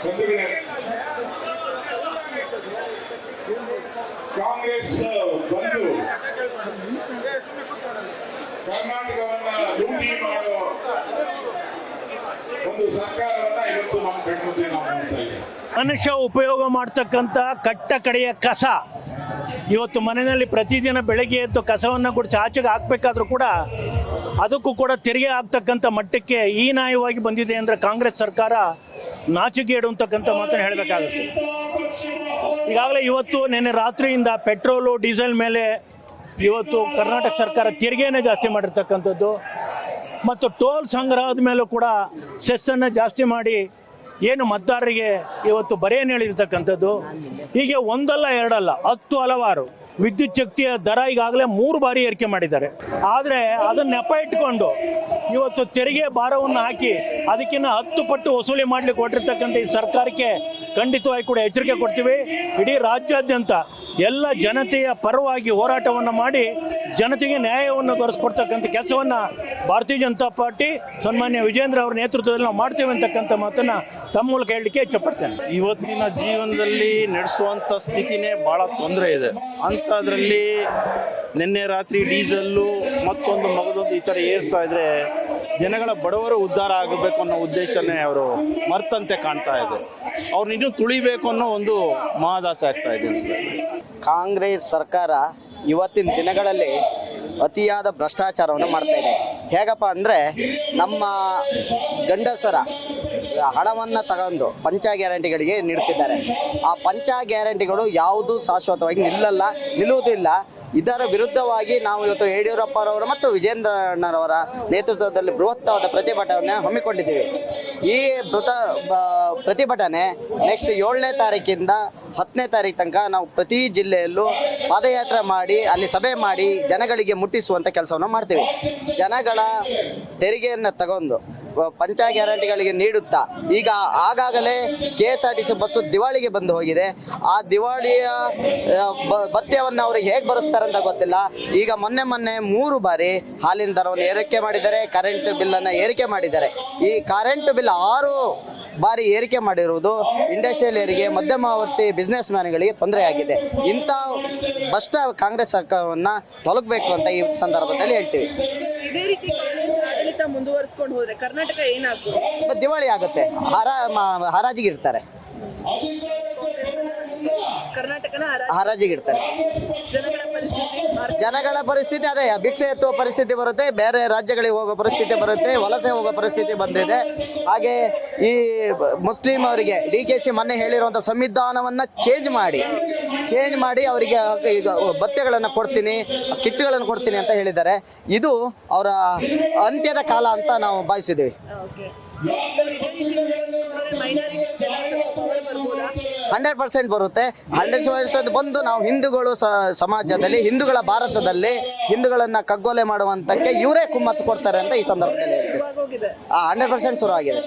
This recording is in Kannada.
ಬಂಧುಗಳೇ, ಕಾಂಗ್ರೆಸ್ ಬಂದು ಕರ್ನಾಟಕವನ್ನ ಲೂಟಿ ಮಾಡೋ ಒಂದು ಸರ್ಕಾರವನ್ನ ಇವತ್ತು ನಮ್ಮ ಕಣ್ಮುಂದೆ ನಾವು ನೋಡ್ತಾ ಇದ್ದೇವೆ. ಮನುಷ್ಯ ಉಪಯೋಗ ಮಾಡ್ತಕ್ಕಂಥ ಕಟ್ಟ ಕಡೆಯ ಕಸ ಇವತ್ತು ಮನೆಯಲ್ಲಿ ಪ್ರತಿದಿನ ಬೆಳಗ್ಗೆ ಎದ್ದು ಕಸವನ್ನು ಗುಡಿಸಿ ಆಚೆಗೆ ಹಾಕಬೇಕಾದ್ರೂ ಕೂಡ ಅದಕ್ಕೂ ಕೂಡ ತೆರಿಗೆ ಆಗ್ತಕ್ಕಂಥ ಮಟ್ಟಕ್ಕೆ ಹೀನಾಯವಾಗಿ ಬಂದಿದೆ ಅಂದರೆ ಕಾಂಗ್ರೆಸ್ ಸರ್ಕಾರ ನಾಚಿಕೆಗೇಡು ಅಂತಕ್ಕಂಥ ಮಾತನ್ನು ಹೇಳಬೇಕಾಗುತ್ತೆ. ಈಗಾಗಲೇ ಇವತ್ತು ನಿನ್ನೆ ರಾತ್ರಿಯಿಂದ ಪೆಟ್ರೋಲು ಡೀಸೆಲ್ ಮೇಲೆ ಇವತ್ತು ಕರ್ನಾಟಕ ಸರ್ಕಾರ ತೆರಿಗೆನೇ ಜಾಸ್ತಿ ಮಾಡಿರ್ತಕ್ಕಂಥದ್ದು ಮತ್ತು ಟೋಲ್ ಸಂಗ್ರಹದ ಮೇಲೂ ಕೂಡ ಸೆಸ್ಸನ್ನು ಜಾಸ್ತಿ ಮಾಡಿ ಏನು ಮತದಾರರಿಗೆ ಇವತ್ತು ಬರೆಯನ್ನು ಹೇಳಿರ್ತಕ್ಕಂಥದ್ದು. ಹೀಗೆ ಒಂದಲ್ಲ ಎರಡಲ್ಲ 10 ಹಲವಾರು ವಿದ್ಯುತ್ ಶಕ್ತಿಯ ದರ ಈಗಾಗಲೇ 3 ಬಾರಿ ಏರಿಕೆ ಮಾಡಿದ್ದಾರೆ. ಆದರೆ ಅದನ್ನು ನೆಪ ಇಟ್ಕೊಂಡು ಇವತ್ತು ತೆರಿಗೆ ಭಾರವನ್ನು ಹಾಕಿ ಅದಕ್ಕಿಂತ 10 ಪಟ್ಟು ವಸೂಲಿ ಮಾಡಲಿಕ್ಕೆ ಹೊರಟಿರ್ತಕ್ಕಂಥ ಈ ಸರ್ಕಾರಕ್ಕೆ ಖಂಡಿತವಾಗಿ ಕೂಡ ಎಚ್ಚರಿಕೆ ಕೊಡ್ತೀವಿ. ಇಡೀ ರಾಜ್ಯಾದ್ಯಂತ ಎಲ್ಲ ಜನತೆಯ ಪರವಾಗಿ ಹೋರಾಟವನ್ನು ಮಾಡಿ ಜನತೆಗೆ ನ್ಯಾಯವನ್ನು ದೊರಕಿಸ್ಕೊಡ್ತಕ್ಕಂಥ ಕೆಲಸವನ್ನು ಭಾರತೀಯ ಜನತಾ ಪಾರ್ಟಿ ಸನ್ಮಾನ್ಯ ವಿಜೇಂದ್ರ ಅವರ ನೇತೃತ್ವದಲ್ಲಿ ನಾವು ಮಾಡ್ತೇವೆ ಅಂತಕ್ಕಂಥ ಮಾತನ್ನು ತಮ್ಮ ಮೂಲಕ ಹೇಳಲಿಕ್ಕೆ ಇಷ್ಟಪಡ್ತೇನೆ. ಇವತ್ತಿನ ಜೀವನದಲ್ಲಿ ನಡೆಸುವಂಥ ಸ್ಥಿತಿನೇ ಭಾಳ ತೊಂದರೆ ಇದೆ. ಅಂಥದ್ರಲ್ಲಿ ನಿನ್ನೆ ರಾತ್ರಿ ಡೀಸೆಲ್ಲು ಮತ್ತೊಂದು ಮಗದೊಂದು ಈ ಥರ ಏರಿಸ್ತಾ ಇದ್ರೆ ಜನಗಳ ಬಡವರು ಉದ್ಧಾರ ಆಗಬೇಕು ಅನ್ನೋ ಉದ್ದೇಶನೇ ಅವರು ಮರ್ತಂತೆ ಕಾಣ್ತಾ ಇದೆ. ಅವ್ರನ್ನ ಇನ್ನೂ ತುಳಿಬೇಕು ಅನ್ನೋ ಒಂದು ಮಹದಾಸೆ ಆಗ್ತಾ ಇದೆ ಅನಿಸ್ತದೆ. ಕಾಂಗ್ರೆಸ್ ಸರ್ಕಾರ ಇವತ್ತಿನ ದಿನಗಳಲ್ಲಿ ಅತಿಯಾದ ಭ್ರಷ್ಟಾಚಾರವನ್ನು ಮಾಡ್ತಾ ಇದೆ. ಹೇಗಪ್ಪ ಅಂದರೆ ನಮ್ಮ ಗಂಡಸರ ಹಣವನ್ನು ತಗೊಂಡು ಪಂಚ ಗ್ಯಾರಂಟಿಗಳಿಗೆ ನೀಡುತ್ತಿದ್ದಾರೆ. ಆ ಪಂಚ ಗ್ಯಾರಂಟಿಗಳು ಯಾವುದೂ ಶಾಶ್ವತವಾಗಿ ನಿಲ್ಲುವುದಿಲ್ಲ. ಇದರ ವಿರುದ್ಧವಾಗಿ ನಾವು ಇವತ್ತು ಯಡಿಯೂರಪ್ಪರವರು ಮತ್ತು ವಿಜೇಂದ್ರ ಅಣ್ಣರವರ ನೇತೃತ್ವದಲ್ಲಿ ಬೃಹತ್ತಾದ ಪ್ರತಿಭಟನೆ ಹಮ್ಮಿಕೊಂಡಿದ್ದೀವಿ. ಈ ಪ್ರತಿಭಟನೆ ನೆಕ್ಸ್ಟ್ 7ನೇ ತಾರೀಕಿಂದ 10ನೇ ತಾರೀಕು ತನಕ ನಾವು ಪ್ರತಿ ಜಿಲ್ಲೆಯಲ್ಲೂ ಪಾದಯಾತ್ರೆ ಮಾಡಿ ಅಲ್ಲಿ ಸಭೆ ಮಾಡಿ ಜನಗಳಿಗೆ ಮುಟ್ಟಿಸುವಂಥ ಕೆಲಸವನ್ನು ಮಾಡ್ತೀವಿ. ಜನಗಳ ತೆರಿಗೆಯನ್ನು ತಗೊಂಡು ಪಂಚ ಗ್ಯಾರಂಟಿಗಳಿಗೆ ನೀಡುತ್ತಾ ಈಗ ಆಗಾಗಲೇ KSRTC ಬಸ್ಸು ದಿವಾಳಿಗೆ ಬಂದು ಹೋಗಿದೆ. ಆ ದಿವಾಳಿಯ ಭತ್ಯವನ್ನು ಅವ್ರಿಗೆ ಹೇಗೆ ಬರೆಸ್ತಾರೆ ಅಂತ ಗೊತ್ತಿಲ್ಲ. ಈಗ ಮೊನ್ನೆ 3 ಬಾರಿ ಹಾಲಿನ ದರವನ್ನು ಏರಿಕೆ ಮಾಡಿದ್ದಾರೆ, ಕರೆಂಟ್ ಬಿಲ್ಲನ್ನು ಏರಿಕೆ ಮಾಡಿದ್ದಾರೆ. ಈ ಕರೆಂಟ್ ಬಿಲ್ 6 ಬಾರಿ ಏರಿಕೆ ಮಾಡಿರುವುದು ಇಂಡಸ್ಟ್ರಿಯಲ್ ಏರಿಗೆ ಮಧ್ಯಮವರ್ತಿ ಬಿಸ್ನೆಸ್ ಮ್ಯಾನ್ಗಳಿಗೆ ತೊಂದರೆಯಾಗಿದೆ. ಇಂಥ ಭ್ರಷ್ಟ ಕಾಂಗ್ರೆಸ್ ಸರ್ಕಾರವನ್ನು ತೊಲಗಬೇಕು ಅಂತ ಈ ಸಂದರ್ಭದಲ್ಲಿ ಹೇಳ್ತೀವಿ. ಮುಂದುವರಿಸಿಕೊಂಡು ಹೋದ್ರೆ ಕರ್ನಾಟಕ ಏನಾಗ್ತದೆ? ದಿವಾಳಿ ಆಗುತ್ತೆ, ಹರಾಜಿಗೆ ಇರ್ತಾರೆ, ಹರಾಜಿಗೆ ಇರ್ತಾರೆ. ಜನಗಳ ಪರಿಸ್ಥಿತಿ ಅದೇ, ಭಿಕ್ಷೆ ಎತ್ತುವ ಪರಿಸ್ಥಿತಿ ಬರುತ್ತೆ, ಬೇರೆ ರಾಜ್ಯಗಳಿಗೆ ಹೋಗೋ ಪರಿಸ್ಥಿತಿ ಬರುತ್ತೆ, ವಲಸೆ ಹೋಗೋ ಪರಿಸ್ಥಿತಿ ಬಂದಿದೆ. ಹಾಗೆ ಈ ಮುಸ್ಲಿಂ ಅವರಿಗೆ DKC ಮೊನ್ನೆ ಹೇಳಿರುವಂಥ ಸಂವಿಧಾನವನ್ನು ಚೇಂಜ್ ಮಾಡಿ ಅವರಿಗೆ ಈಗ ಭತ್ಯೆಗಳನ್ನು ಕೊಡ್ತೀನಿ, ಕಿಟ್ಗಳನ್ನು ಕೊಡ್ತೀನಿ ಅಂತ ಹೇಳಿದ್ದಾರೆ. ಇದು ಅವರ ಅಂತ್ಯದ ಕಾಲ ಅಂತ ನಾವು ಭಾವಿಸಿದ್ದೀವಿ. 100% ಬರುತ್ತೆ. 100% ಬಂದು ನಾವು ಹಿಂದೂಗಳು ಸಮಾಜದಲ್ಲಿ, ಹಿಂದೂಗಳ ಭಾರತದಲ್ಲಿ ಹಿಂದೂಗಳನ್ನ ಕಗ್ಗೊಲೆ ಮಾಡುವಂತಕ್ಕೆ ಇವರೇ ಕುಮ್ಮತ್ತು ಕೊಡ್ತಾರೆ ಅಂತ ಈ ಸಂದರ್ಭದಲ್ಲಿ ಹೇಳ್ತೀವಿ. 100% ಶುರು ಆಗಿದೆ.